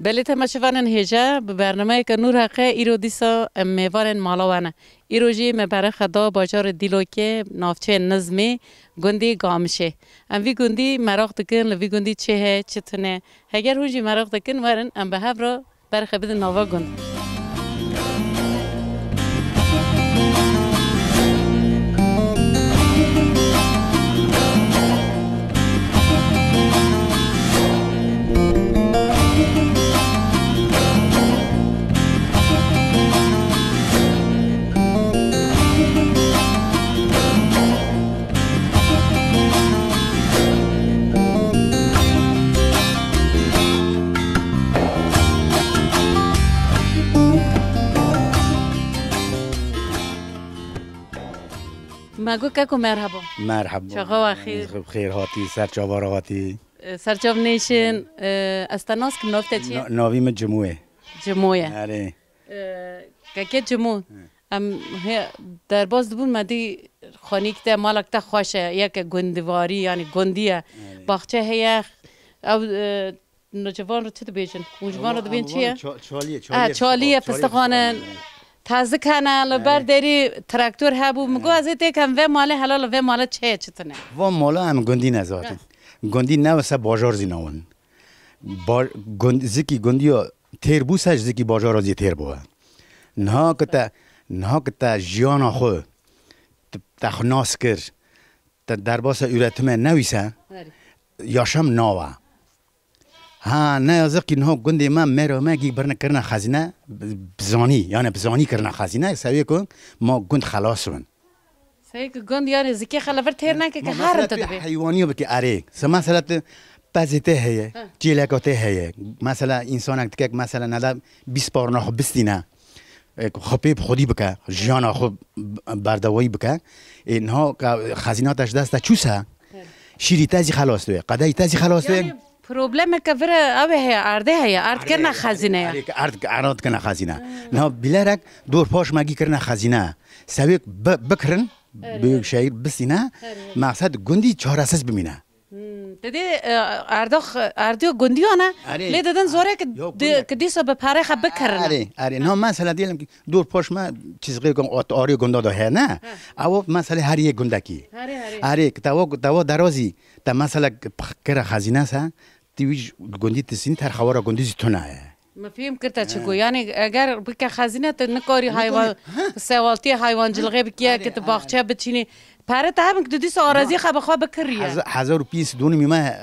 بله تماشاوانان هجا به برنامه که نور حقه ایرو دیسا میوان مالاوانه ایروجی مبره خدا باجار دیلوکه نافچه نظمی گندی گامشه ام وی گندی مراق دکن لوی گندی چه چتنه اگر هوجی مراق دکن ورن ام به هفرا برخه بده نوا گند مگو که مرحبا مرحبا چقدر خیر بخیر هاتی سرچاوار هاتی سرچاو نیشن استاناس کم نفته چیه ناویم جموعه آره که جموع ام در باز دبون مدی خانی که مالک تا خوشه یک گندواری یعنی گندیه باغچه هیا او نوجوان رو چه بیشن نوجوان رو ببین چیه چالیه پستخانه تازه کنه لبر داری تراکتور هبو مگو از ایت کم و مال حلال و مال چه چتونه و مال هم گندی نزاتن گندی نه واسه بازار زیناون زکی گندیو تیر بوسش زکی بازار زی تیر بوه نه که جیان خو تخناس کر در باس ارتمه نویسه یاشم ناوا ها نه از کی نه گندی ما مرا مگی برن کرنا خزینه بزانی یعنی بزانی کرنا خزینه سوی کن ما گند خلاصون سوی که گند یعنی زکی خلافر تیر نکه که هر تدبی حیوانی بکی اره مثلا پزیته هیه جیلکاته هیه مثلا انسان که مثلا ندا 20 بار نه بستینه خپیب خودی بکه جیان خود بردوایی بکه اینها خزیناتش دست چوسه شیری تازی خلاص دوه قدای تازی خلاص دوه پروبلم که فر اوه هیا ارده هیا ارد کرنا خزینه ارد کرنا خزینه نه بیلرک دور پاش مگی کرنا خزینه سویک بکرن بیگ شایر بسینه مقصد گندی چهار اساس بمینه دیدی اردو گندیانه لی دادن زوره که دیسا به پاره خب بکرن آره نه مثلا دیدم که دور پاش ما چیزی که آری گندا ده نه او مثلا هر یک گندکی آره که تو درازی تا مثلا کر خزینه سا تیویج گندی تسینی تر خوارا گندی زیتونه مفهوم کرده چگو یعنی اگر بکه خزینه تا نکاری حیوان سوالتی حیوان جلغه بکیه که تو باغچه بچینی پاره تا هم که دیس آرازی خواه بکریه 1000 دونی میمه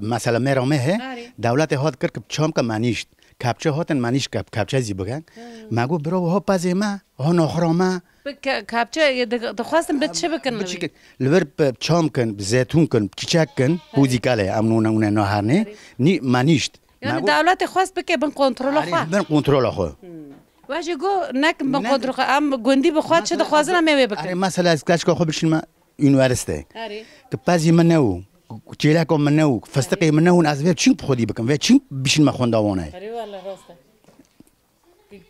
مثلا میرامه دولت هات کرد که چام که منیشت کپچه هاتن منیش کپچه زی بگن مگو برو ها پزی ما ها نخرامه کپچه دخواستم به چه بکن لور چام کن زیتون کن چیچک کن بوزی کاله امنونه اونه نهارنه نی منیشت یعنی دولت خواست بکه بن کنترل خواه بن کنترل خواه واجه گو نک بن کنترل خواه ام گندی بخواد چه دخوازن میوه بکن مثلا از کاش که خواه بشین ما یونیورسیته که پزی من نو چیلک من نو فستقی من نو از وی چین خودی بکن و چین بشین ما خونداوانه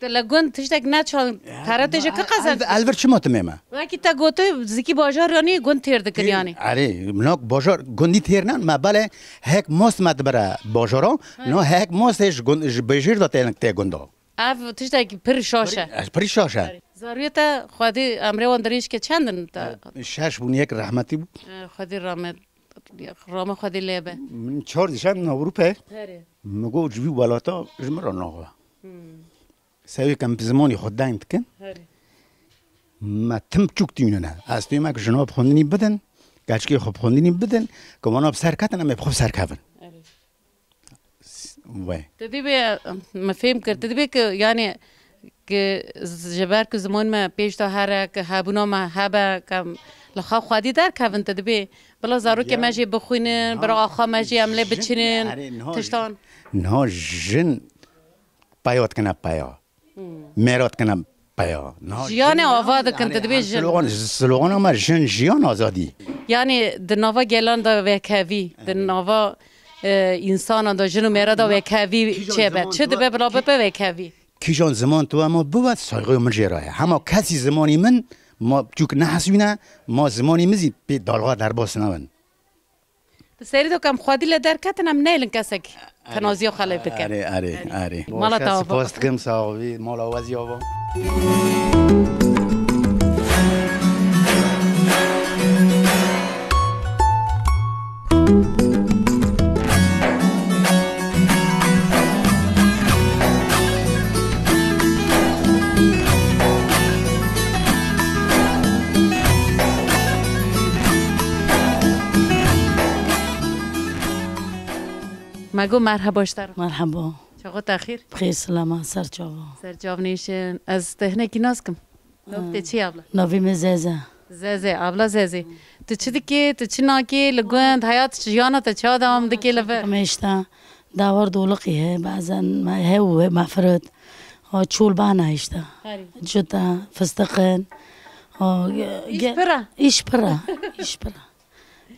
لگون تشتک نچال پراتش که قصد الور چه تمامه وقتی تا گوته زکی بازار یعنی گند تیر دکن یعنی آره مناک بازار گندی تیر نه ما بله هک ماست مت برا بازارا نه هک ماستش بجیر داته ته گندا اف تشتک پرشاشه ضروریت خودی امر وندریش که چندن تا شش بون یک رحمتی بود خودی رام خودی لبه من 4 دیشب نوروپه مگو جوی بالاتا جمرا ناوا سوی کم زمانی خود دایم کن ما تم چوکتی نه از توی ما که جناب خوندنی بدن گچکی خوب خوندنی بدن که مانا بسر کتن اما خوب سر کفن تدی به مفهوم کرد تدی به که یعنی که جبر که زمان ما پیش تا هر که هبونا ما هبه کم لخوا خودی در کفن تدی به بلا زارو که مجی بخوینن برا آخا مجی عمله بچینن تشتان نه جن پیات کنه پیا میرات کنه پیا جیان آواد کن تدبی جن سلوگان ما جن جیان آزادی یعنی دنوا گلان دا وکوی دنوا انسان دا جنو میرا دا وکوی چه به چه دبه بلا به وکوی کیجان زمان تو اما بود سایقه من جراه همه کسی زمانی من ما چوک نحسوینه ما زمانی مزید به دالغا در باس نون سری تو کم خودی لدر کتن هم نیلن کسک تنازی خاله بکن آره مالا تا سپاس کم ساقوی مالا وزی آبا مگو مرحبا اشتر مرحبا چاقو تاخیر بخیر سلامة سرچاوا سرجاب نیشن از تهنه کی ناز کم نوکته چی ابلا نوی مزازه زازه ابلا زازه تو چی دکی تو چی ناکی لگوند حیات جیانا تا چا دوام دکی لفر کمیشتا داور دولقی ہے بعضن ما هو مفرد چول بانا اشتا جتا فستقن ایش پرا ایش پرا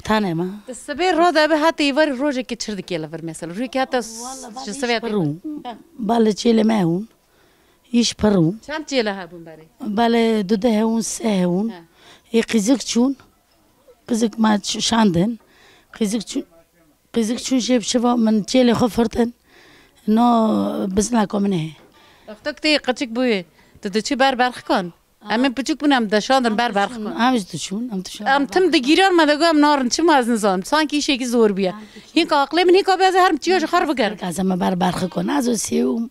تانه ما السبيل رودا به حتى يوري روجك كتشردك يلا فر مثلا روجك حتى شو سويت بالا تشيله ما هون ايش برو شام تشيله هابون باري بالا دوده هون سهون يقزك شون قزك ما شاندن قزك شون شيب شبا من تشيله خفرتن نو بزناكم منه اختك تي قتشك بوي تدشي برخ كان اما بچوک بونم دشاندن برخ کن همش دشون تم دگیران مدگو هم نارن چه از نظام سانکی شی کی زور بیا هیک عقل من هیک بیاز هرم چیوش خراب بگر از ما برخ کن از سیوم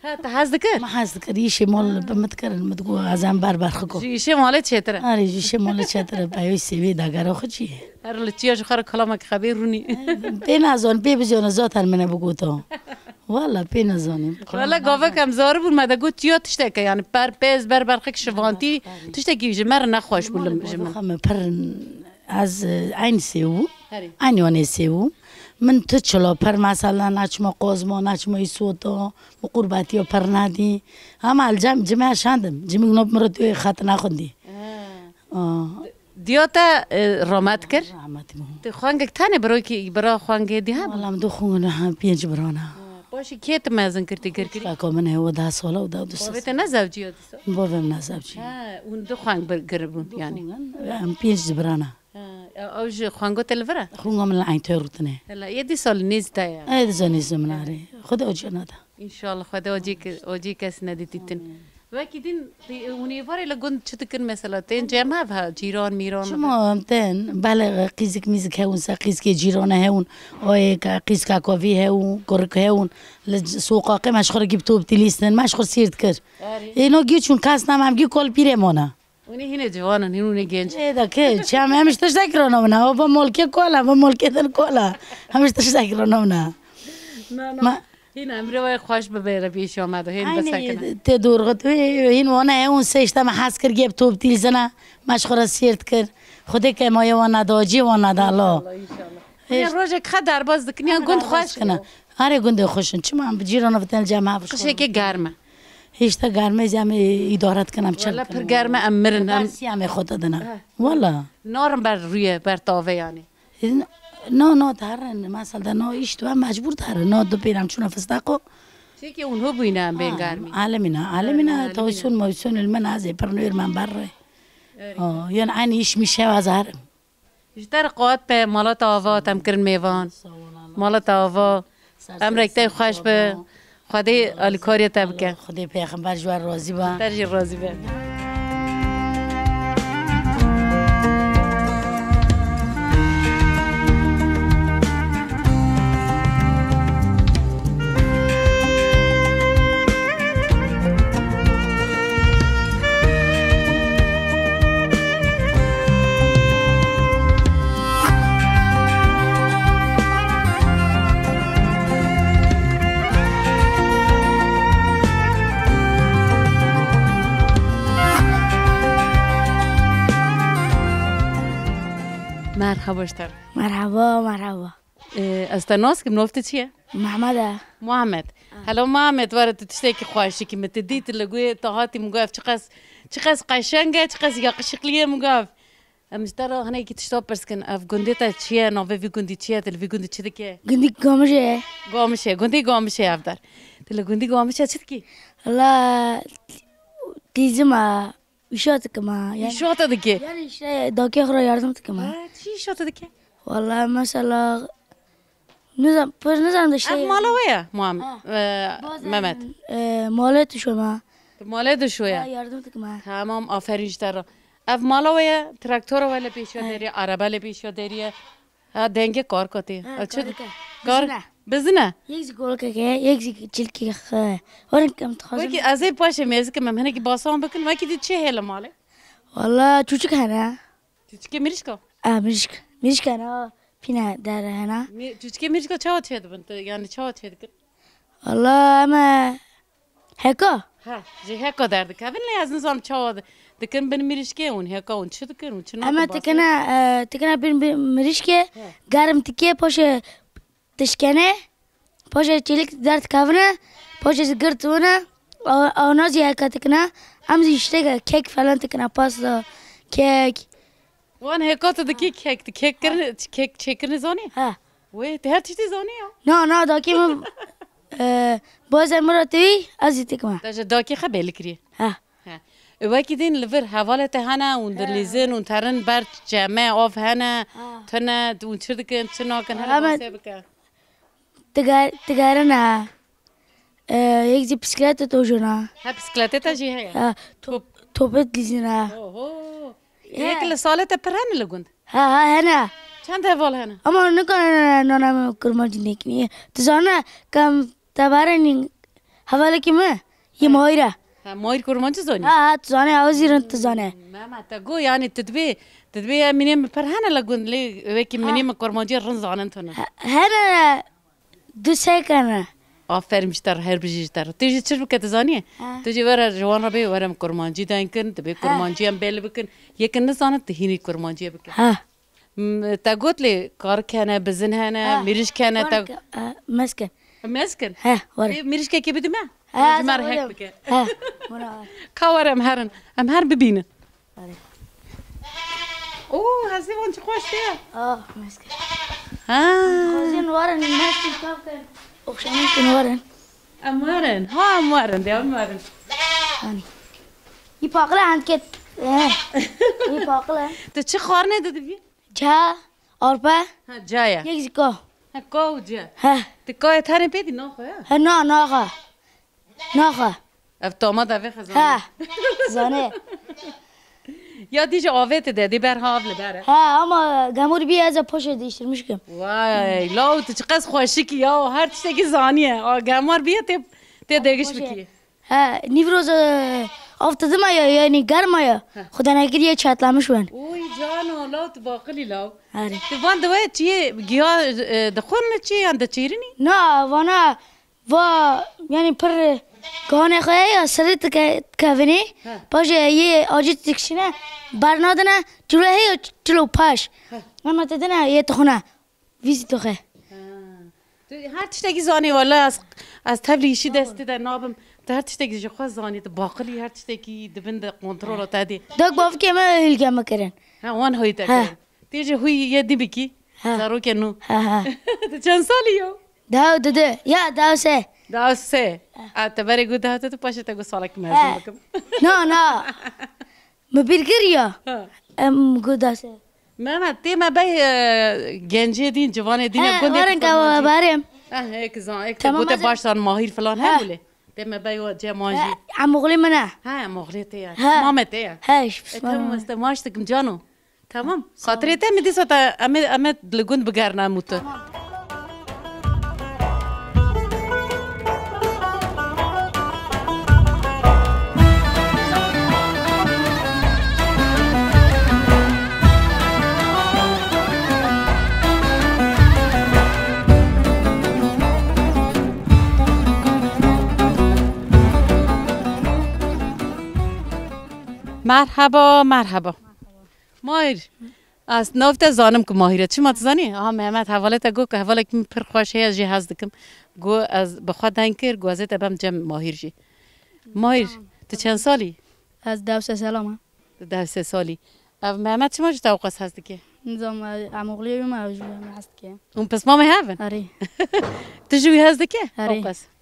ها حز دکر ما حز دکر یشی مال بمتکرن متگو از هم برخ کن یشی مال چتره آره یشی مال چتره بایو سیوی داگر خو چیه هر لچیوش خراب کلامک خبر رونی بین ازون بی بجون ذاتن منه بگو تو والله بين زوني والله قافا كم زارب وما قلت تيو تشتكي يعني بار بيز برخك شفانتي تشتكي جمر نخوش ولا جمر خم برن از عين سيو عين وني سيو من تشلو پر مثلا نچما قازما نچما يسوتو مقرباتي پرنادي هم الجم جمع شاندم جمع نوب مرتو خط نخوندي دیاتا رامت کر رحمت خوانگک تانه بروی کی برا خوانگه دی هم والله مدو خونه پنج برانا باشی کیت مازن کرتی کرکی فاكو من هو ده ساله وده دو ساله بابت نزوجی هست بابم نزوجی اون دو خوانگ برگربون یعنی هم پنج برانا اوج خوانگو تلفره خونم من العين تورتنه هلا یدی سال نیز تایا هذا زني زمناري خد اوجنا ده ان شاء الله خدا اوجی کس ندیتین وكيدين ونيفاري لقون تشتكن مثلا تين جمع بها جيران ميران شما تن بالغ قيزك ميزك هون ساقيزك جيران هون او قيزك كوفي هون كرك هون لسوق قماش خر جبتو بتليستن ماش خر سيرت كر اینو گیچون کس نم هم گی کل پیره مونه وني هنا جوانن هنوني جنج ايه که چه همش تشکرانه منه و با ملک کولا با ملک دن کولا همش تشکرانه منه ما هنا امروز خوش ببره پیش آمد و هین بسکنه تدور قط هین وانه اون سیشتم حس کر گیب توب تیلزنه مشخور سیرت کر خودی که ما یوان داجی وان دالا یه روز که در باز دکنی گند خوش کنه آره گند خوشن چه من بجیرانه بتن جمع بش خوشه که گرمه هیچ تا گرمه جمع ادارت کنم چه ولی پر گرمه امرن هم سیام خود دادن والا نارم بر روی بر تاوه یعنی نه دارن مثلا نه ایش تو مجبور دارن نه دو پیرم چون فستاقو چه که اونها بینن بین گرمی عالمینا تویسون مویسون المن از پرنویر من بره یعنی عین ایش میشه و زهرم بیشتر قوت به مالات آوا تم کرن میوان مالات آوا امریکای خوش به خدای الکاری تبکه خدای پیغمبر جوار راضی با درجی راضی به مرحبا اشتر مرحبا از تناس که منوفت چیه؟ محمد هلا محمد وارد تشتكي خواشي كي متديت لقوي طهاتي مقاف چقاس قشنگه چقاس يقشقليه مقاف امشترى هنا كي تشتوب برسكن اف گنديتا چيه نوفي في گندي چيه تل في گندي چه دكه گندي گامشه گندي گامشه افدار تل گندي گامشه چه دكي لا تيزما وشاتك ما يعني شو دكه يعني داكي خرا ياردم تكما چی شو دكه والله مثلا نزم پر نزم داشته مالا ویا مام محمد مالت شما ماله دشویا یاردم تکم تمام آفرین جدارا اف مالا ویا تراکتور ولی پیشو داری عربه لی پیشو داری دنگه کار کتی چه کار بزنه یک گل که یک چیل که ورن کم تخاصم وکی از این پاشه میز که ممکنه که باسام بکن وکی دی چه هل ماله والله چوچک هنه چوچکه میریشکا میرش کنه پینا در هنه چوچکه میریشکا چه چه دبن یعنی چه چه دکن والله اما هکا ها جه هکا درد که ولی از نظام چه دکن بن میریشکه اون هکا اون چه دکن اون چه اما تکنه بین میرش که گرم تکیه پاشه تشکنه پاشه چیلیک درد کافنه پاشه زگرتونه آنازی هکا تکنه امزی اشتگه کیک فلان تکنه پاستا کیک وان هکا تو دکی کیک کرن کیک چیکرن زانی ها وی ته هر چیزی زانی ها نه داکی من باز مراتبی ازی تکمه داش داکی خبل کری ها وکی دین لور حوالت هنه اون درلیزن اون ترن بر جمع آف هنه تنه اون چه دکن چه ناکن هنه باسه بکن تگارنا یک زی بسکلت تو جونا ها بسکلته تا جی هیا توپت لیزنا اوه یک لسالت پرهن لگوند ها هنا چند حوال هنه اما نکنه نانم کرماجی نکنی تزانه کم تبارنی حواله کیمه یه مایره مایر کرمانچه زانی ها تزانه آوازیرن تزانه ماما تگو یعنی تدبی منیم پرهن لگوند لی وکی منیم کرمانچه رن زانن تونه هنا دو سکنه آفرین بیشتر هر بیشتر تیجی چرا بکت زانیه تیجی ورا جوان را بی ورم کرمانچی داین کن تبی کرمانچی هم بیل بکن یکن نزانه تهینی کرمانچی بکن ها تقول لي كار كان بزن هنا ميرش كان مسكن مسكن ها ورا ميرش كي بدي ما ها جمار هيك بك ها ورا كور امهرن ببينه اوه هسي وانت خوش فيها مسكن ها زين ورا مسكن كافكن وخشمين ورا امورن دي امورن يباقله عند كت يباقله تشي خارنه دبي جا أربعة ها جاية يكزيكو ها كوجا ها تكوي ثاني بيدي نوخه ها ناخا افتوما دافي خزانه ها زانه یا دیجا آویت ده دی بر هاول بره ها اما گمور بی از پاشه دیشتر مشکم وای لاو تو چقدر خوشی کی یا هر چیزی که زانیه گمار بیا ته دگش بکی ها نیوروز افتاده ما یعنی گرم یا خدا نگیری یه چتلمش ون اوی جانو لاو تو باقلی لاو آره تو وان دوای چیه گیا دخون چی اند چیرنی نه وانا و یعنی پر گانه خواهی سریت کهونی باشه یه آجی تکشینه برنادنه جلو هی جلو پاش اما تدنه یه تخونه ویزی تخه هر تشتگی زانی والا از تبلیشی دستی در نابم هر تشتگی جو خواست زانی تو باقلی هر تشتگی دبند کنترل تادی داغ باف که ما هیلگه مکرن ها وان هوی تکرن تیجه هوی یه دی بکی زارو کنو تو چند سالی یو داو یا داو سه داو سه اتبری گو داو تو پاشه تگو سالک مزن بکم نه مبیرگر یا گو داو سه ما ما بای گنجی دین جوان دین گنده وارن که بارم هيك زان هيك بوته باشان ماهر فلان هبله تم بيو جا ماجي عم مغلي منه ها مغليتي مامتي هاش تمام استماشتك جانو تمام خاطري تم دي صوت امد لجند بقرنا موت مرحبا ماهر از نفت زانم که ماهره چی ما تزانی؟ محمد حواله تا گو که حواله که پر خوشه از جهاز دکم گو از بخواد دنکر گو ازت ابم جم ماهر جی ماهر تو چند سالی؟ از 12 سالم 12 سالی محمد چی ما جتا اوقاس هست که؟ نظام عموغلی ما هست که اون پس ما هفن؟ آره تجوی هست که؟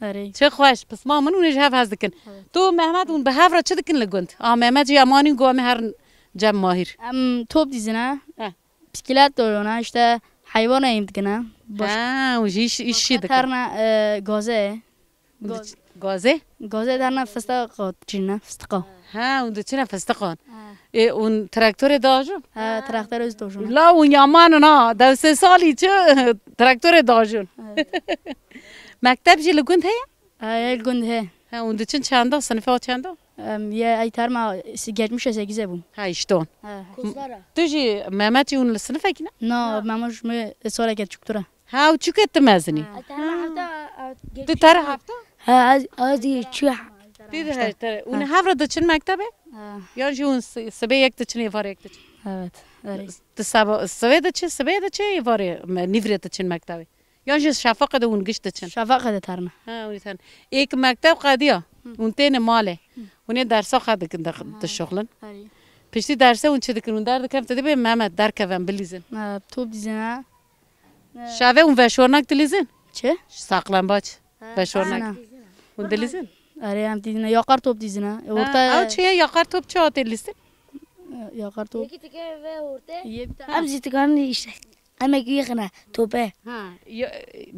آره چه خوش پس ما من اونش هف هست دکن تو محمد اون به هفرا چه دکن لگوند؟ محمد جی امانی گو هر جم ماهر توپ دیزنه بسکلت دارونه اشته حیوان ایم دکنه وجیش ایشی دکه ترنا گازه گازه گازه درنا فستق چینه فستقا اون دو چنه فستقان اون تراکتور داجو تراکتور از دوشون لا اون یامان نه دو سه سالی چه تراکتور داجون مکتب جی لگوند هیا ای گند he اون دو چنده صنفه چنده یه ای ترما گرمیشه سگیزه بون ها اشتون تو جی محمد اون صنفه کی نه نه ماموش می سوال کرد چکتره ها و چی کت مزنی تو تر هفته از چی دیده تر اون هفته دو چن مکتبه یا جی اون سبه یک دو چن یوار یک دو چن evet evet تو سبه دو چه یوار نیفریت دو چن مکتبه یا جی شفاق دو اون گشت چن شفاق ده ترنا ها اونی تن یک مکتب قدیا اون تین ماله اونی درسا خد کن در شغلن پشتی درسه اون چه دکن اون در دکم تدی به محمد در کفن بلیزن توپ دیزنه شاوه اون وشورناک دلیزن چه ساقلن باچ وشورناک اون دلیزن آره هم دیدنه یا قار توپ دیزنه ورتا او چیه یا قار توپ چه آتی لیستن یا قار توپ یکی تیکه و ورته هم زیتگان işte ama giyene tope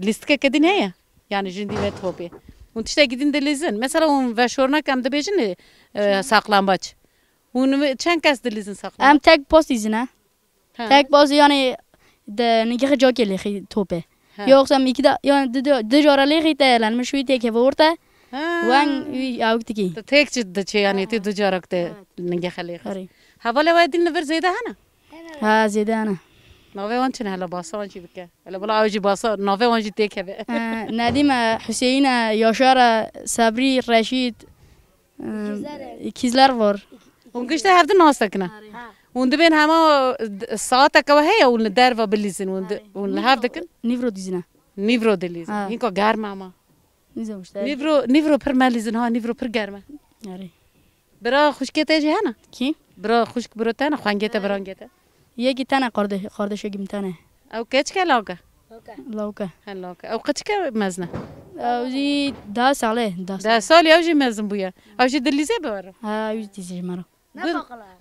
لیست که کدی نه yani جندی و توپی اون تشتا گیدین دلیزن مثلا اون وشورناک هم دبیجن ساقلن باچ اون چند کس دلیزن ساقلن هم tek post دیزنه tek post yani de nigge جا کلی خی توپه yoksa iki da yani de jarali خی تلن مشوی tek ورته وان اوک تکی تک چه yani تی دو جارک ته نگه خلی آره حواله وادین نفر زیده هنه ها زیده انا نوه وانچن هلا باسا وانچی بکه هلا بلا اوجی باسا نوه وانچی تیکه به ندیم حسین یاشار صبری رشید ikizler var اون گشته هفته ناسته کنه اون دبین همه ساعت که هی اون در و بلیزن اون هفته کن نیورو دیزنه نیورو دلیزن این که گرمه اما نیزمشته نیورو پر ملیزن ها نیورو پر گرمه آره برا خوشکته جه هنه کی برا خوشک برو تنه خوانگته برانگته یکی تنه قاردش گیم تنه او کچ که لاگه لاوکه هلاکه او قچ که مزنه اوزی 10 ساله 10 سال اوجی مزن بویا اوجی دلیزه ببره ها اوزی دیزی مرا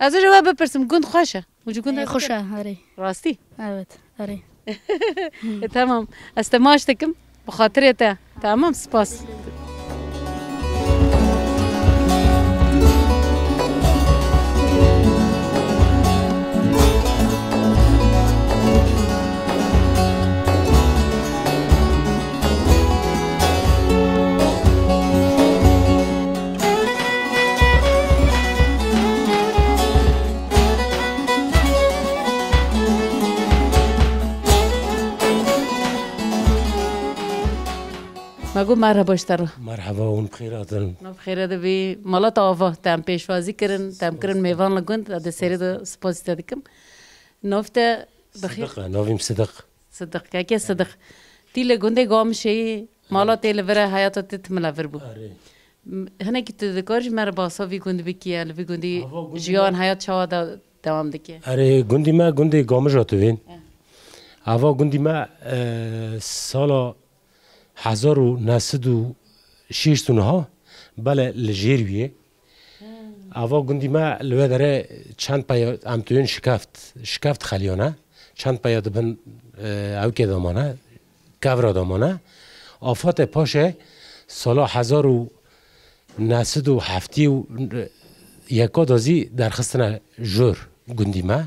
از جواب بپرسم گند خوشه وجو گند خوشه آره راستی evet آره تمام استماشتكم بخاطرته تمام سپاس مگو مرحبا اشترو مرحبا اون بخیراتن بخیر دوی مالا تاوا تام پیشوازی کردن تام کردن میوان لگوند ده سری دو سپاسی دادیم نفته بخیر صدق نویم صدق که صدق تی لگونده گام شی مالا تیل وره حیاتات تملا ور بو هنه کی تذکرش مر باسا وی گوند بکیه وی گوندی جیان حیات چوا دوام دکیه اره گوندی ما گوندی گامش آتوین اوا گوندی ما سالا 1906 ها بله لجیریه اوا گوندی ما لوه داره چند پای امتوین شکافت خلیانه چند پای دبن اوکی دامانه کورا دامانه آفات پاشه سالا 1907 یکا دازی درخستن جور گوندی ما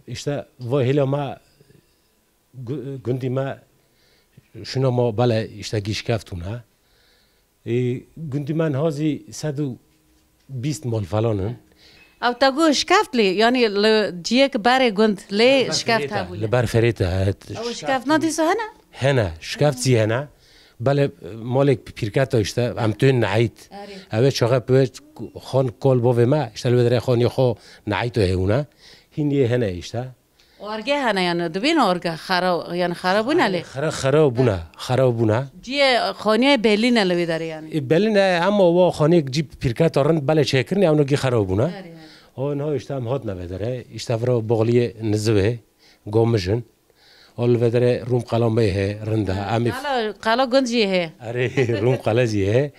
işte و هلا ما گوندی ما شنو ما بله işte گیشکفتونه گوندی من هازی 120 مال فلانن او تاگو شکافت لی یعنی جیک باره گوند لی شکافت ها بوله لبر فریته او شکافت ندیسو هنه؟ هنه شکافت زی هنه بله مالک پیرکت داشته امتون نعید اوه چاقه بوید خان کال باوه ما اشتر بدره خانی خو نعیدو هونه هینیه هنه اشته ارگه هنه یعنی دوبین ارگه خرابونه لی خرابونه جیه خانیه برلین لوی داره یعنی برلین اما و خانی جی پیرکت آرند بله چه کرنی اونو گی خرابونه آنها اشته هم هات نویداره اشته فرا بغلی نزوه گامشن اول وداره روم قلم به رنده امی قلا گنجیه هه اره روم قلزیه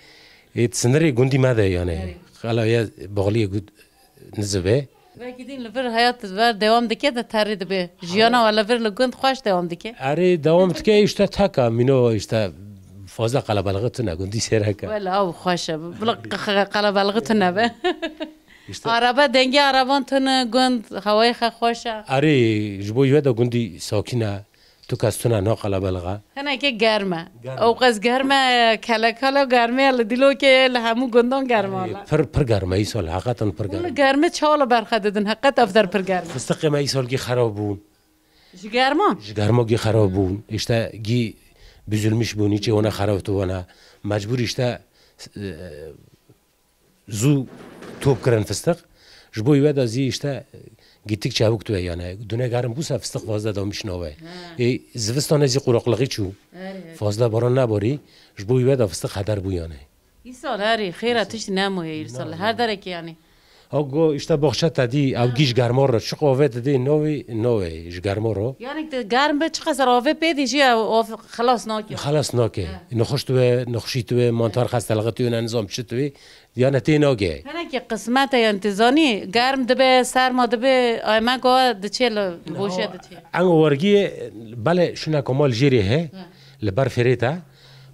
ایت سنری گندی ماده یعنی قلا یا بغلی گود نزبه وقتی این لبر حیات ور دوام دکه ده ترید به جیانا و لبر لگند خوش دوام دکه اره دوام دکه ایشتا تکا مینو ایشتا فازا قلبالغت نگوندی سرکه ولی او خوشه بلا قلبالغت نبه عربه دنگی عربان تن گند هوای خوشه اره جبوی ودا گوندی ساکینه تو کستونه نا قلبالغه هنه که گرمه او قز گرمه کلا کلا گرمه لدیلو که لهمو گندان گرمه پر گرمه ای سال حقیقتا پر گرمه گرمه چاله برخه دادن حقیقت افتر پر گرمه فستق ما ای سال گی خراب بون گرما گی خراب بون اشتا گی بزلمش بونی چه اونا خراب تو اونا مجبور اشتا زو توب کرن فستق جبوی ودا زی اشتا گیتیک چابک تو یانه دنیا گرم بوسه فستق فازده دامیش نوه ای زوستان ازی قرقلقی چو فازده باران نباری جبوی ودا فستق هدر بو یانه این سال هری خیره تشت نموه این سال هر داره که یعنی آگو اشتا باخشت تدی او گیش گرمار رو چه قوه تدی نوه اش گرمار رو یعنی گرم به چه قصر آوه پیدیشی او خلاص ناکه نخوش توه نخشی توه منطار خست تلقه توه نظام چه توه دیانه تی ناگه هنه که قسمت یا انتظانی گرم دبه سرما دبه آیمه گوه دچه بوشه دچه انگو ورگی بله شنا کمال جیری ہے لبر فریتا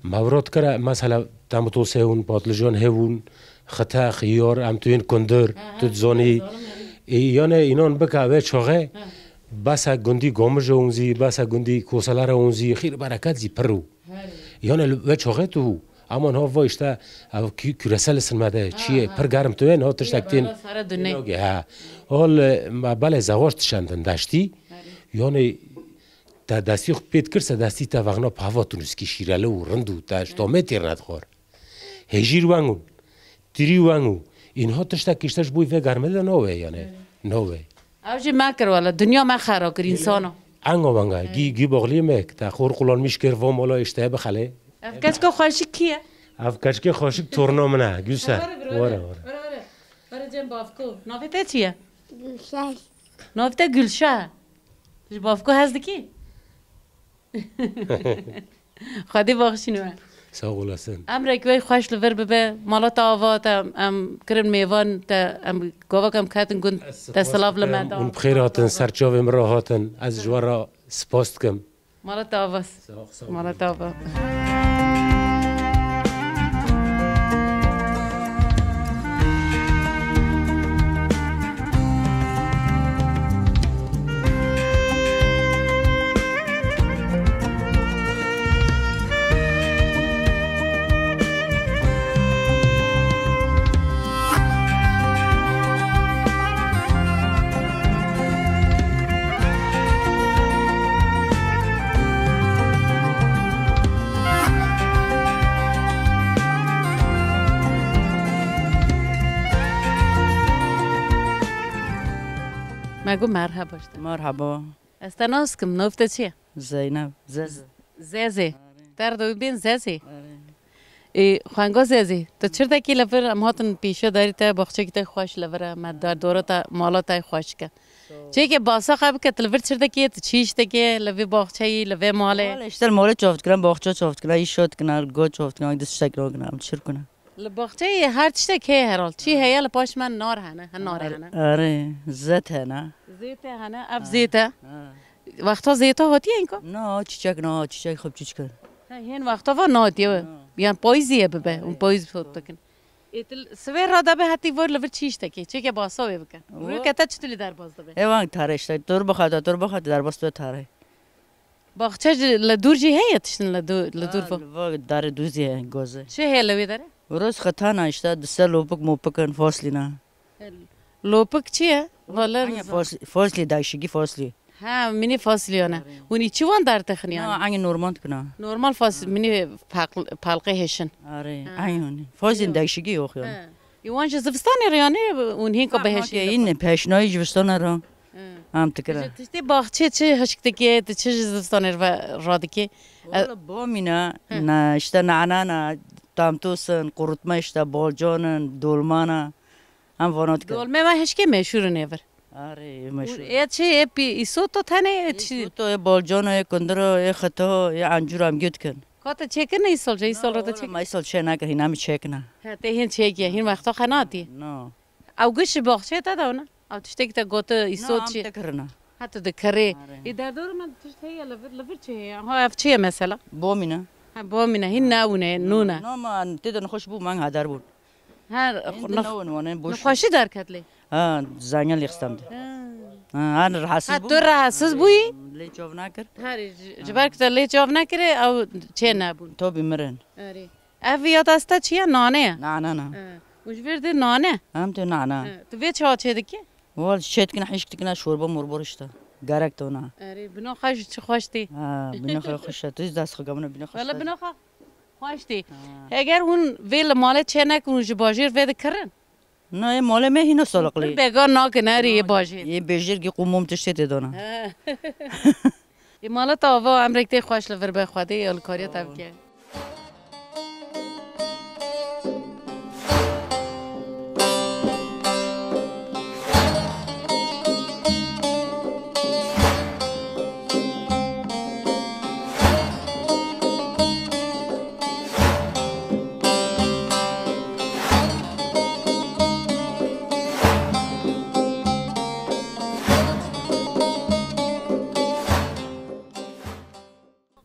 مورد کرا مثلا تامتوس هون پاتلجان هون خطا خيار ام توين كندر تزوني يعني اینان بکه چاقه بس گندی گامج اونزی بس گندی کوسلار اونزی خیر برکت زی پرو يعني چاقه تو اما ها وایشته او کورسل سنمده چیه پر گرم توه نه تشتکتین ها حال بله زواج تشندن داشتی يعني تا دستی خود پیت کرد دستی تا وقنا پاواتونس کی شیراله و رندو تا شتامه تیر ندخور هجیر وانگون تری وانگو اینها تشتا کشتش بوی و گرمه ده نوه یعنی نوه اوجی مکر والا دنیا مخرا کر انسانو انگا وانگا گی باغلی مک تا خور قلان میش کر و مالا اشتها بخله افکاش که خوشی کیه؟ افکاش که خوشی تورنام نه گوسه واره جنب افکو نافته چیه؟ گلشه نافته گلشه جنب افکو هست کی؟ خودی باخشینو ساغولاسن امریکایی خوش لور ببه مالات آوات ام کرن میوان تا ام گاوا کم کاتن گون تسلاف لمن اون بخیراتن سرچاو امراهاتن از جوارا سپاست کم مالات آواس مالات آوا مگو مرحبا مرحبا استناس کم نفته چیه؟ زینب زیزی در دوی بین زیزی خوانگا زیزی تو چرا کی لفر امهاتن پیشه داری تا باخچه کی خوش لفر مدار دوره تا مالا تا خوش کن چه که باسا خب که لفر چرا کی چیش تا کی لفی باخچه لفی ماله اشتر ماله چافت کنم باخچه چافت کنم ایشات کنم گو چافت کنم دست شکر کنم چر کنم لباخچه هر چیزی که هرال چی هیا لپاش من نار هنه نار هنه آره زیت هنه زیت هنه اف زیته وقتا زیتا هاتی اینکو نه چیچک خوب چیچ کن هین وقتا و نادیه بیان پایزیه ببه اون پایز فوت کن ایتل سویر را دبه هتی ور لور چیش تکی چه که باسا بکن روی کتا چطوری در باز دبه ایوان تارش تا دور بخواد در باز تو تاره باخچه لدور جی هیا تشتن لدور فو در دوزیه گوزه چه هیا لوی داره روز خطا نشته دسته لوپک موپکن فاصلی نه لوپک چیه؟ والا فاصلی دایشگی فاصلی ها منی فاصلیانه اونی چی وان در تخنیان؟ نه عنی نورمال کنه نورمال فاصل منی پلقه هشن آره عنی فاصلی دایشگی اوخیان ایوان زفستانی ریانه اون هین که بهش این پیشنهایی زفستان را هم تکره تشتی باغچه چه هشکته که چه زفستانی راده که با مینا نشته نعنان تامتوسن قرطمه اشته بالجانن دولمانه هم وانات که دولمه ما هشکه مشهور نیور آره مشهور ای چه ایسو تو تنه ایسو تو بالجانه کندرا خطا انجور هم گید کن کاتا چه کنه ایسال جا ایسال را تا چه ما ایسال چه نکه هنمی چه کنه ته هین چه گیه هین وقتا خناتی نه او گوش باغچه تا دونه او تشتێک تا گۆتە ئیسۆ چی تكرنا هاتە دەکەڕێ ئیدادۆر من تشت هەیە لەبەر چی هەیە ها ئەف چییە مەسەلا بومنا بۆ منە هین ناونێ نونە نوما تقدر نخش بو مان هدار بود هەر نون وانا بوش نەخۆشی دەرکەت لێ زانيا اللي خستمت انا راح اسس هات تۆ ڕاهەسەس بووی لي شوف ناكر هەری جبار کتە لێ جواب نەکرێ ئەو چێ نابوون توبي مرن ئەف یاداستا چییە نانەیە نعنا وژێردێ نانە امت نعنا تبێ چاوا چێ دەکێ وال شيتكنا حيشتكنا شوربه مربورشتا قاركتونا ئەرێ بنۆ خەش چ خۆشتی بنخ خش تيز داس خگمنا بنخ وەلە بنۆخە خۆشتی ئەگەر هون vê li malê çê nekin ji bajêr vê dikirin نه مال ما هنا سالقلي bêgar nakin herî yê bajêr يه بيجر كي قومم تشتي دونا ê mala te ava emrek tê xweş li vir be xwedê alkariya te bike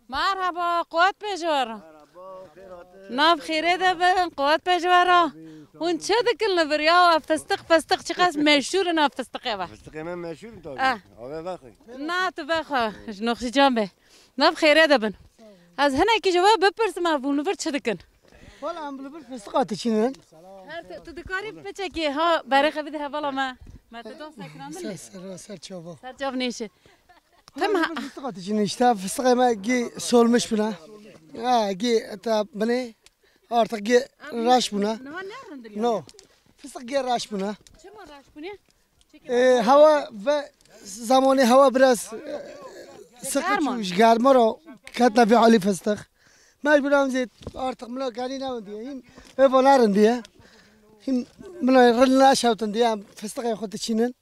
مرحبا قوات بجوارا ناب خیره دبن قوات بجوارا اون چه دکل نبریا و فستق چقدر مشهور نه فستقه و فستقه من مشهور تو آقا بخوی نه تو بخوا نقشی جان به ناب خیره دبن از هنه که جواب بپرسم ابو نبر چه دکن والله عم بلبر فستقات چینن تو دکاری بچکی ها برای خبید حوالا ما تدوس نکنم سر çava سر جاب نیشه تمام فستقات چینن işte fıstığı ma gi solmuş buna ha gi ta bana artık gi raş buna no fıstık gi raş buna چه راش بونی hava ve zamanı hava biraz sıkı germa ro katna fi ali fıstık mecburen zeyt artık mla gani ne diyeyim ve voların diye hem mla rılna şavtın diye fıstık yakıt çinin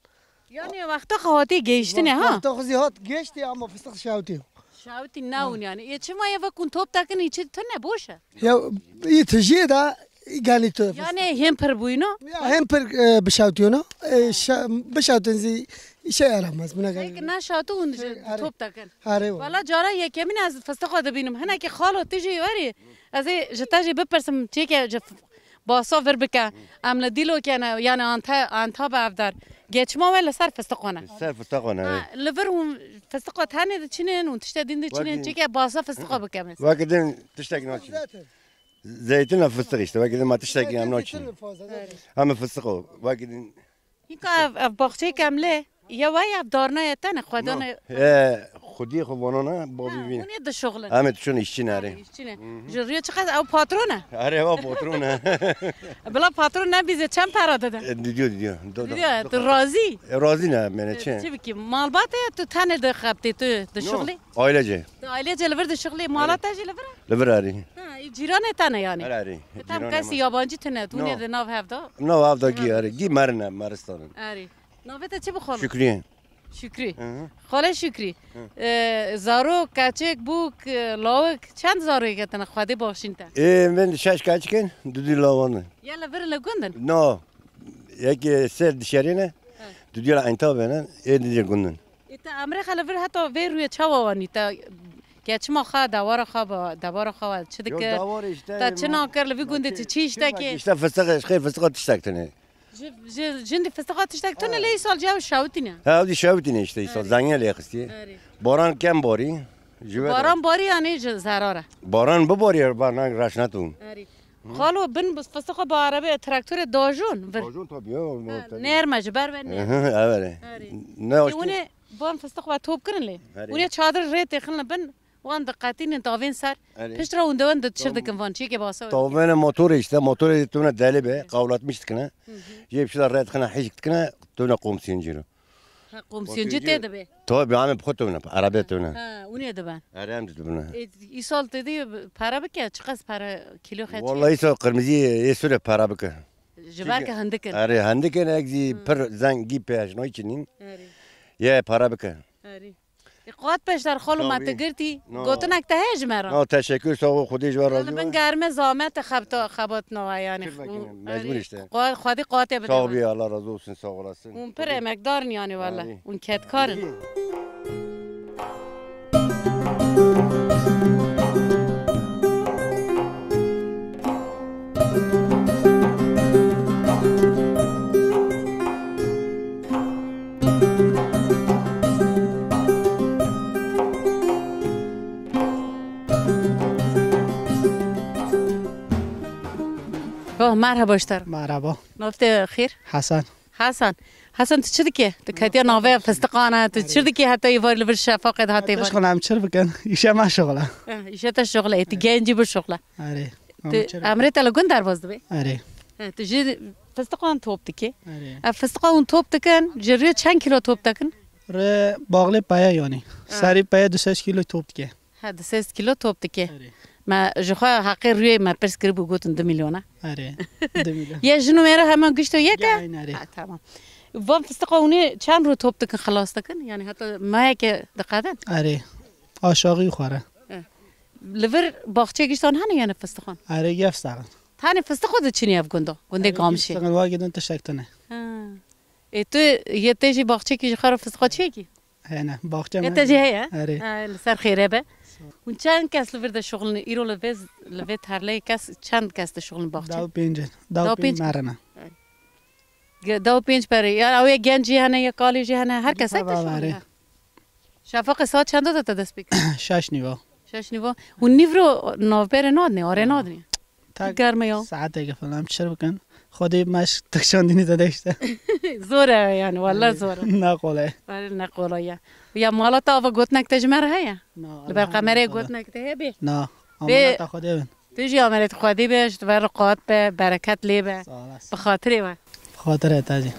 yani وقتا خواهی گیشتی نه ها وقتا خزیات گشتی اما فستق شاوتی شاوتی ناون yani چه ما یه وقت top takın içi تو نباشه ya iyi tecih da gani to yani hem per buyno hem per bişavtiyonu bişavtın zi işe yaramaz buna peki gani ne şatı un top takın hare valla cara yekemin az fıstık da benim hana ki خالو تجي وری از جتاجي بپرسم چی که باسا ور بکه عمل دیلو که yani anta بافدار geçma ولا صار فستقونه صار فستقونه لفرهم فستقه ثاني تشنين وتشتدين تشنين تيجي باسا فستقه بكمل وقتين تشتاق نوتشي زيتنا فستق işte وقتين ما تشتاقي ام نوتشي هم فستقه وقتين يكا باخشي كامله يا ويا بدارنا يتنا خدانا خودی خوانانا بابی بین اون يد الشغل همه توشون işçi nare جريا چقدر او پاترونه آره با پاترونه بلا پاترون نبیزه چند پرا داده دیدیو تو راضی راضی نه من چه چی بکی مال باته تو تنه ده خبتی تو ده شغلی ailece ailece لور ده شغلی مالات تاجی لور لبر آری جیران تنه yani آری tam کسی yabancı tane دنیا ده ناو هفته نه هفته گی آری گی مرنه مرستانن آری ناوته چی بخور شکریه شکری خاله شکری زارو کچک بوک لاوک چند زاروی که تنه خواده باشین تا من شش کچکن دودی لاوانه یلا بر لگوندن نه یکی سر دشارینه دودی لا انتا بنن دیگه گوندن ایتا امره خاله بر حتی وی روی چاوانی تا geçma خا دوار خا با دوار خا چه دیگه تا چه ناکر لوی گونده چی اشتا که işte fıstık خیر fıstık tiştaktene جندي فستقات تشتاكتون لي سال جاو شاوتينا ها ودي شاوتينه işte işte zangel yakısti boran kem bori باران باری یعنی زراره boran bu bori bana raşnatun خالو بن بس فستقه با عربی تراکتور داجون داجون tabii نیر مجبر و نیر evet ne اونه بان فستقه با توپ کرن لی اونه چادر ریت خلنا بن وان دقاتین داوین سر پیش را اونده وان دشردکن وان چی که باسا داوین موتور işte motor tuna deli be kavlatmıştık ne yep şular red khana hijik ne tuna qomsin jiro قومسیونجی تیده بی tabii ama bxotuna arabe tuna ها اونه دبن aram tuna ای سال دیدی پارا بکه چقدر پارا کیلو خرج vallahi so kırmızı esure para bıkı جبر که هندکن Arı handiken egzi per zangi pej no içinin. Ye para bıkı. قات پیشتر خالو ما تگرتی گوتن اکته هیچ مرا نه تشکر ساقو خودی جوار راضی من گرمه زامت خبات نو یعنی مجبورشته خودی قاطع بده ساق بیا الله راضی olsun sağ olasın اون پر مقدار یعنی والله اون کتکارن مرحبا اشتر مرحبا نفت خیر حسن تو چی دیگه تو کتیا نوه فستقانه تو چی دیگه حتی ایوار لبر شفاقت حتی ایوار شغلم چرا بکن ایشه ما شغله ایشه تا شغله ایتی گنجی بر شغله آره امری تلگون در باز دوی آره تو جی فستقان توپ دیگه فستقان توپ دکن جریه چند کیلو توپ دکن ره باغله پایا یعنی سری پایا 2 کیلو توپ دیگه 2 کیلو توپ دیگه ما جخوا حقی روی ما پرس کرد بگوتن 2 میلیونه آره 2 میلیون یه جنو میره همه گشتو یکه آره تمام وام فستقونه چند رو توپ دکن خلاص دکن یعنی حتی ما که دقیقاً آره آشاقی خوره لور باغچه گشتان هنه یعنی فستقان آره یه فستقان تانی فستقود چینی اف گنده گامشی فستقان واگدن تشکتنه ای تو یه تیجی باغچه کی خراب فستقات چیه کی نه باغچه یه تیجی هیا آره سر خیره به اون چند کس لور ده شغل ایرو لوی ترلی کس چند کس ده شغل باغچه دو پنج مرنه 2 برای یا او یه گنجی هنه یا کالیجی هنه هر کس شغل شفاق ساعت چند داده دست بک 6 نیو اون نیورو نوبر نادنی آره نادنی گرمه یا ساعت دیگه فلان چرا بکن خودی مش تکشاندینی داده اشته زوره یعنی والله زوره نقوله آره نقوله یا مالات آوا گوت نکته جمره هیا لبر قمره گوت نکته هیا بی نه آمالات خودی بین تیجی آمالات خودی بیشت و رقات به برکت لی به بخاطری و خاطره تاجی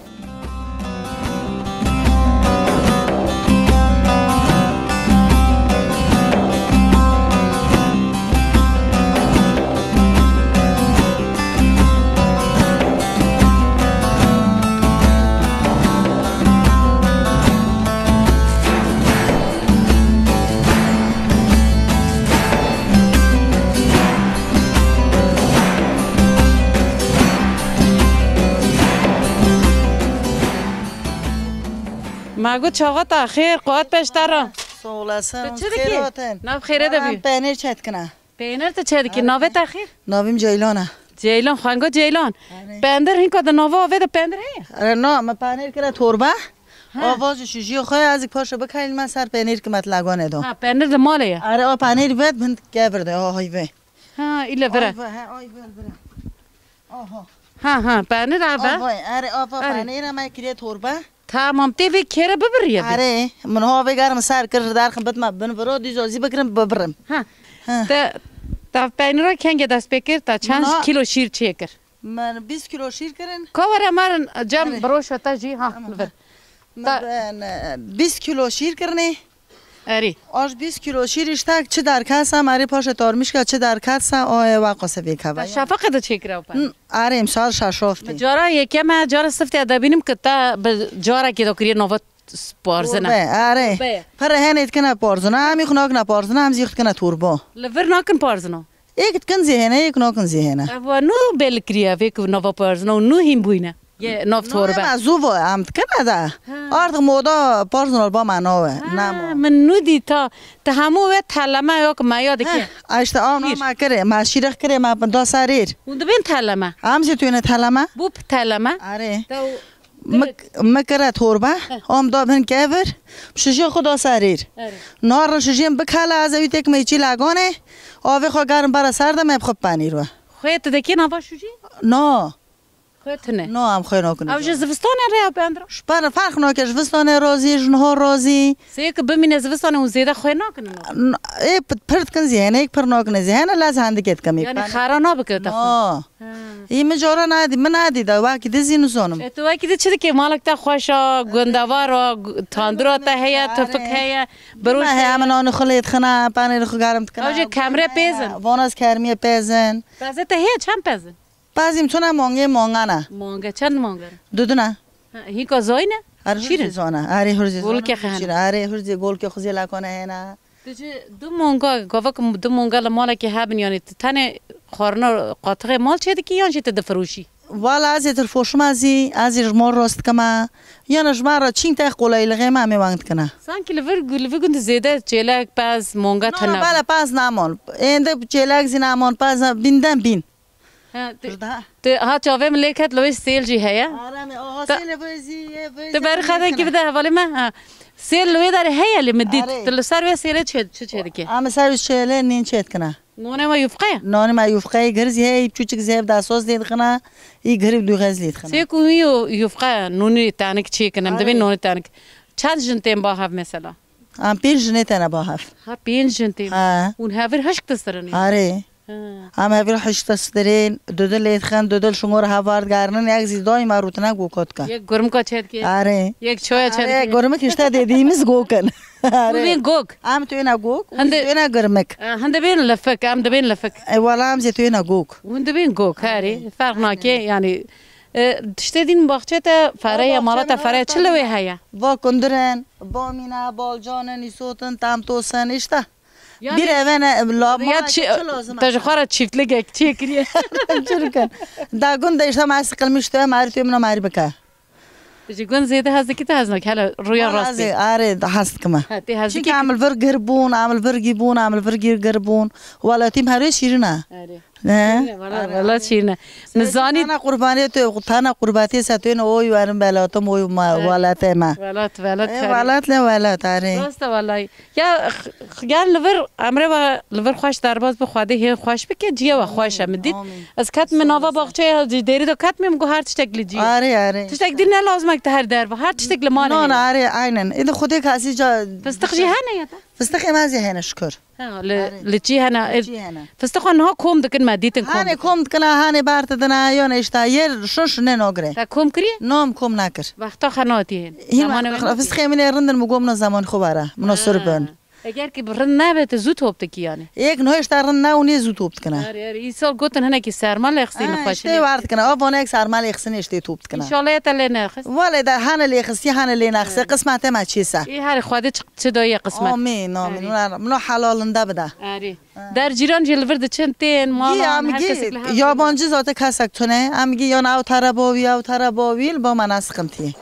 مگو چاقات اخیر قوات پیشتر سولاسن خیراتن ناب خیره دبی پنیر چت کنه پنیر تو چه کی نوه تاخیر نویم جیلانه جیلان خانگو جیلان پندر هین کد نوه آوه پندر هی آره نه ما پنیر کرد توربه آواز شیشی خواه از یک پاشه بکایل من سر پنیر که مطلقانه دو پنیر ماله آره آ پنیر بد من گبرده آهای وی ها ایله بره ها پنیر آبه آره آبا پنیر ما کرد توربه تمام تیوی کره ببریه آره من ها ویگارم سر کرد در خم بد ما بن برو دیزازی بکرم ببرم تا پنیر کنگ دست بکر تا چند کیلو شیر چیکر من 20 کیلو شیر کردن کاوره مرن جم بروش تا جی ها من 20 کیلو شیر کردنی آری آج 20 کیلو شیرش تک چه در کاسم آره پاشه تارمیش که چه در کاسم آه واقعه بیکه شفاق ده چیکره اوپن آره امسال شاشافتی جارا یکی ما جارا سفتی ادبینم که تا جارا کی دکری نوت پارزنه آره پر هنیت کنه پارزنه همی خناک نه پارزنه هم زیخت کنه توربا لور ناکن پارزنه یک کن زیهنه یک ناکن زیهنه و نو بلکریه ویک نو پارزنه نو هم بوینه یه نو توربا نه زو هم کنه ده آرد مودا پارزنه با مناوه نه من نو دی تا همو و تلمه یا که ما یاد کی اشته آن ما کره ما شیرخ کره ما دو سریر اون دو بین تلمه هم زیتونه تلمه بوب تلمه آره مکره توربه آم دابن کبر شجی خدا سریر نار شجیم بکله از ویت که میچی لگانه آوی خو گرم برا سرده مبخو پنیر و خیت دکی نبا شجی نه خیت نه نه هم خیلی نکنه اوج زوستانه ریا بندر شپر فرق نکش زوستانه رازی جنها رازی سیک بمینه زوستانه اون زیاده خیلی نکنه ای پرت کن زیانه یک پر نکنه زیانه لاز هندکت کمی یعنی خرا نبکه تا ای مجارا ندی من ندی دا واکی دزینو سونم تو واکی چه که مالک تا خوشا گندوار و تاندرو تا هيا تفک هيا بروش همه آن خلیت خنا پنیر خو گرم کنه اوج کمره پیزن واناز کرمیه پیزن پزه تا هيا چند پزن پزیم تو نه مانگه نه مانگه چند مانگه دو نه هی کا زاینه هرزی زانه آره هرزی گول که خانه آره هرزی گول که خوزی لکنه نه دو مونگا گاوا که دو مونگا لمالا که هبن یعنی تنه خارنا قاطع مال چه دیگه یان چه تدفروشی والا از ترفوشم از مار راست کما یا نجمار چین تا قولای لغه ما میوانت کنه سانکی لور گند زیاده چلاک پس مونگا تنه نه بالا پس نمان اینده چلاک زینامان پس بیندم بین ها چاوه ملکت لوی سیل جی هیا آرام آه سیل بازی تبر خدا کی بده حواله ما سیل لوی داره هیا اللي مدید تل سر سیل چه دیگه ام سرویس چله نین چت کنه نونه ما یفقه نونه ما یفقه گرزی هی چوچک زیب داسوس دید کنه ای غریب دو غز لید کنه سیکو یفقه نونه تانک چی کنم دبی نونه تانک چند جنتیم با هف مثلا ام 5 جنته با هف ها 5 جنتیم اون هاور هشک تسرنی آره هم هاور هشک تسرین دودل لید خان دودل شمار هاوارد گارنن یک زی دایم روتنا گوکات کا یک گرم کا چت کی آره یک چویا چت آره گرم کشتا دیدیمیز گوکن ببین گوک ام تو اینا گوک تو اینا گرمک هند بین لفک ام دبین لفک والا ام زی تو اینا گوک وند بین گوک هاری فرق ناکی یعنی تشتدین باغچه تا فرای مالات فرای چلوی هیا با کندرن با مینا بالجان نیسوتن تام توسن اشتا bir evene lama تجخوره çiftlik çiğ kiriye çırkın da gün de işte mas kılmıştı martı mına mari baka تجيكون زيادة هذا كده هزنك هلا رويا راسي أري هست كمان شيء عمل فرق قربون عمل فرق يبون عمل فرق قربون ولا تيم هري شيرنا ولا شيرنا مزاني أنا قربانية أنا قرباتي ساتين أوي وأنا بلاتهم أوي ما ولا تما ولا لا تاري راست والله يا لفر عمره لفر خوش درباز بخواده هي خوش بك جيا وخوشه مديد از كات من نوا باغچه ديري دو كات ميم هر تشتغل جي أري تشتغل دينا لازم هر در هر تشتغل ما نه أري عينن إذا خدك هسي جا فاستخجي هنا يا فاستخي ما زي هنا شكر لتجي هنا فاستخو انها كوم دكن ما ديتن كوم هاني كوم دكنا هاني بارت دنا يون اشتا ير شوش نوغري تا كوم كري نوم كوم ناكر وقتا خناتي زمان فاستخي من رندن مقومنا زمان خوباره من سربن اگر که برن نبته زود توبت کی یعنی یک نوعش ترن نه اونی زود توبت کنه آره این سال گفتن هنه که سرمال اخسین خوش اشته وارد کنه آبونه یک سرمال اخسین اشته توبت کنه ان شاء الله تله نخس ولی در هن لی خسی هن لی نخس قسمت ما چیسه این هر خواده چه دایی قسمت آمین منو حلالنده بده آره در جیران جلورد چند تین مال هر کسی یابانجی ذات کسک تونه امگی یا ناو ترباویل با من اسقمتی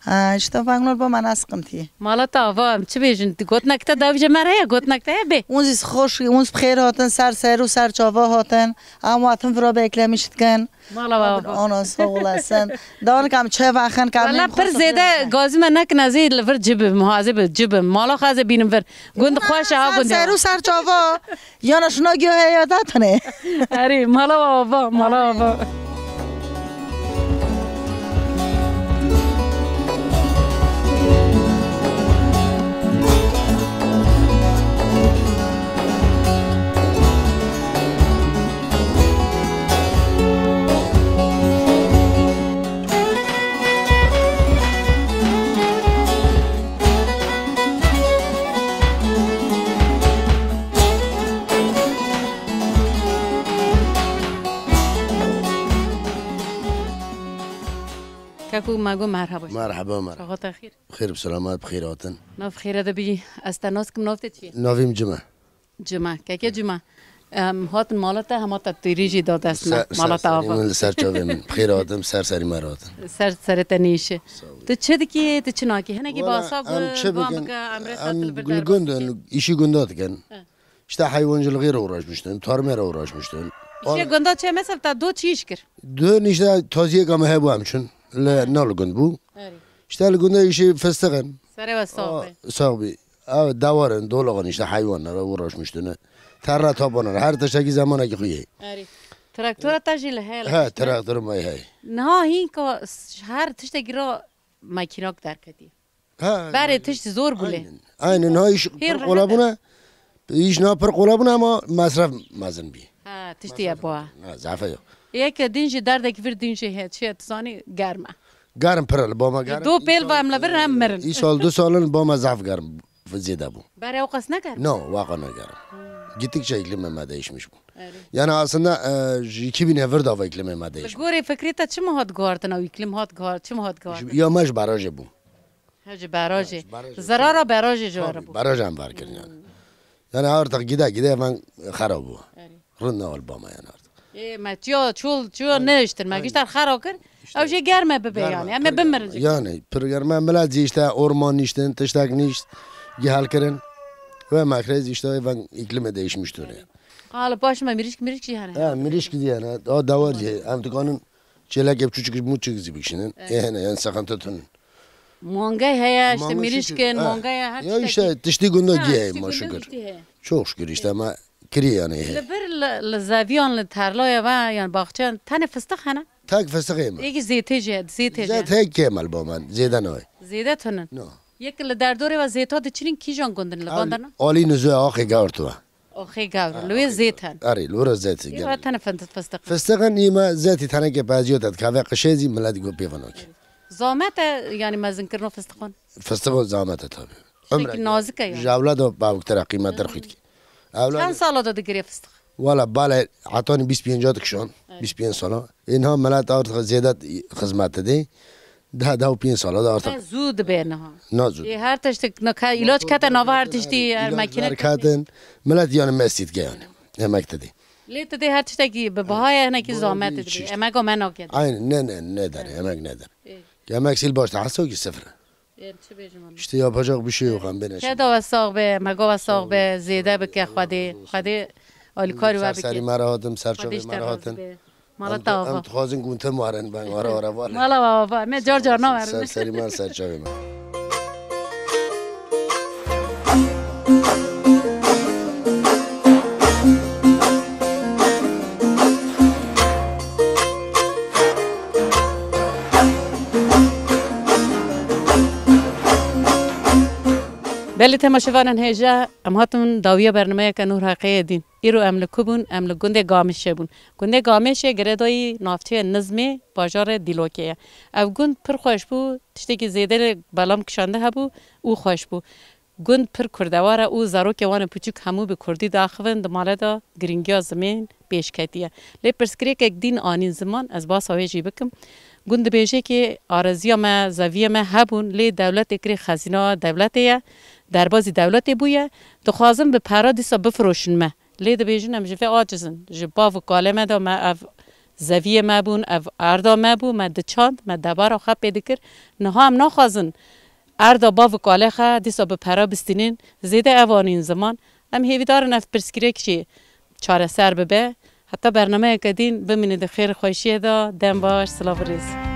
اشتا فهمون با من اسقمتی مالا تا چه بیشن گوت نکته داویج مرا گوت نکته به اونز خوش اونز بخیر هاتن سر و سر چاوا هاتن اما اتم فرا بکلمیشت کن مالا آنا سوالسن دان کم چه وقتن کم ولی پر زیاده گازی من نک نزی لور جب محاسب جب مالا خازه بینم ور گند خوش ها گند سر و سر چاوا یا نشناگی هیادتنه اری مالا بابا كاكو ماغو مرحبا شغلت خير بخير بسلامات بخيراتن ناف خير هذا بي استناسكم نافت چی نافیم جمعه كاكي جمعه هاتن مالتا همات تيريجي داد اسنا مالتا من سر چاوم بخيراتم سر مراتن سر تنيشه تو چه دکی تو چناکی هنگی باسا گام که امر ساتل بدر گندن ایشی گندات کن işte hayvancılıkla uğraşmıştım, tarımla uğraşmıştım. İşte gunda çe mesela ta do çiş kır. Dön işte taziye kamı hebu amçın. Le nalı gund bu. İşte gunda işi fıstıkın. Sare ve sabi. Sabi. Davarın, dolağın işte hayvanlara uğraşmıştım. Tarla tabanlar her taşaki zamana ki kuyu. Traktör taşıyla hele. Ha, traktör may hay. Ne hinka her tişteki ra makinak derkedi. Bari tişt zor bule. Aynen ha iş kolabuna. İş ne yapar kolabuna ama masraf mazın bir. Ha tişti yapwa. Ha zafer yok. یک دینجی دردک ور دینجی هست چه اتزانی گرمه گرم پرل با ما گرم دو پیل و عمله ور هم مرن این سال 2 سالن با ما ضعف گرم زیاده بود برای اوقاس نگرم نه واقعا نگرم gittikçe iklim değişmiş bu. Yani aslında 2000 evvel daha iklim değişmiş. Gori fikri ta çim hat gardın o iklim hat gard çim hat gard. Yamaç barajı bu. هج براجی زرارا براجی جوار بو براج هم بار کردن یعنی آرتق گیده من خراب بود رند نال با ما یعنی متیا چول نشتن مگیشتر خراب کرد او جه گرمه ببه یعنی اما بمرن یعنی پرگرمه ملت زیشته orman نیشتن تشتک نیشت گهال کردن و مکره زیشته و اقلیم değişmiştir. حالا باش ما میریش چی هنه میریش کی دیگه نه داور جه هم تو کانون چلا گپ چوچک موچک زی بکشینن یعنی سخنتتون مانگای هیا işte میریش کن مانگای هر ya işte tişti günde giye ma şükür çok şükür işte ama kiri yani لبر لزاویان لترلای و yani باغچه تن فستق هنه tak fıstığı mı یکی زیته زیت هیک kemal با من زیده نه زیده تونن یک لدردوری و زیتا دچین کی جان گندن لگاندن عالی نزوه آخی گارتوا آخی گاور لوی زیتن آری لورا زیت یا تن فستق فستقن نیما زیتی تنه که پازیوت که قشیزی ملت گو پیوانوک زامت yani مزن کردن فستقان فستق زامت tabi شکل نازکه یا جاولاد و باوکتر قیمت در خود کی چند سال داده گری فستق والا بالا عطانی 25 کشون 25 ساله اینها ملت آرت زیادت خدمت دی 10 ساله دارت زود بینه ها نه زود هر تشت علاج کت نو هر تشتی هر ماکینه کاتن ملت یعنی مسجد گیان امکت دی لیت دی هر تشتی به بهای نه کی زامت دی امگا منو کد عین نه داره امگ نداره امگ سیل باش تحسو کی صفر işte yapacak bir şey yok hem bene. Keda vasaq be, maga vasaq be, ziyade bike xwadi alikari wa bike. Seri marahatim, serçavi marahatim. Mala tava. Em txazin gunte maren ben ara var. Mala baba, me jar na var. Seri mar serçavi mar. بله تماشاگران هجا ام هاتون داویه برنامه که نور حقیقی دین ایرو املکو بون املک گنده گامشه بون گنده گامشه گردای نافتی نظمی بازار دیلوکیه او گند پر خوش بو تشتی که زیده بالام کشانده هبو او خوش بو گند پر کردواره او زاروک وان پوچک همو به کردی داخون دماله دا گرینگیا زمین پیشکتیه لی پرسکری که دین آنین زمان از باس هایجی بکم گند بیشه که آرزیا ما زاویه ما هبون لی دولت اکری خزینه دولتیه در بازی دولت بویه دخوازم به پرادیسا بفروشن ما لید بیجن هم جفه آجزن جبا و کاله ما دا ما اف زویه ما بون اف اردا ما بون ما دچاند ما دبارا خواه پیدا کر نها هم نخوازن اردا با و کاله خواه دیسا به پرا بستینین زیده اوانین زمان هم هیوی دارن اف پرسکیره کشی چاره سر ببه حتی برنامه کدین بمینید خیر خوشیه دا دم باش سلام ریز